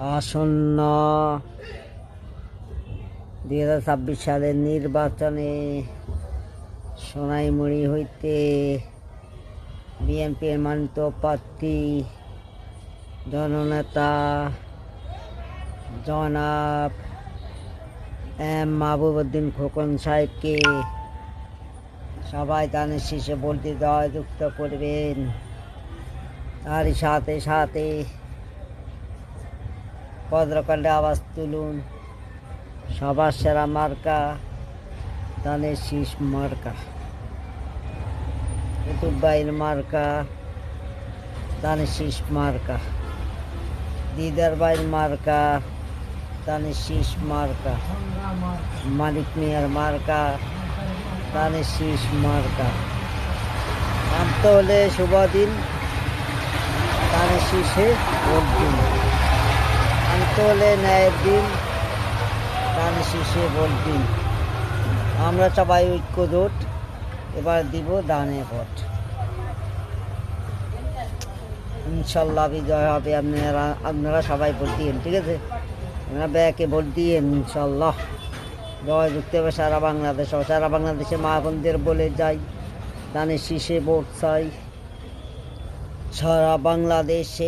আসন্ন 2026 সালের নির্বাচনে সোনাইমুড়ি হইতে বিএনপির মনোনীত প্রার্থী জননেতা জনাব এম মাহবুবউদ্দিন খোকন সাহেবকে সবাই দানের শীষে ভোট দিতে জয়যুক্ত করবেন। তারই সাথে সাথে ভদ্রকণ্ঠে আওয়াজ তুলুন, সবার সেরা মার্কা দানের শীষ মার্কা, কুতুব ভাইয়ের মার্কা দানের শীষ মার্কা, দিদার ভাইয়ের মার্কা দানের শীষ মার্কা, মালিক মিয়ার মার্কা দানের শীষ মার্কা। আনতে হলে শুভ দিন, দানের শীষে ভোট দিন। আনতে হলে ন্যায়ের দিন, দানের শীষে ভোট দিন। আমরা সবাই ঐক্যজোট, এবার দিব দানে ভোট। ইনশাল্লাহ বিজয় হবে। আপনারা সবাই ভোট দিয়েন, ঠিক আছে? আপনারা ব্যাকে ভোট দিয়েন, ইনশাল্লাহ জয় যুক্ত হবে সারা বাংলাদেশ। সারা বাংলাদেশে মা বোনদের বলে যাই, দানের শীষে ভোট চাই। সারা বাংলাদেশে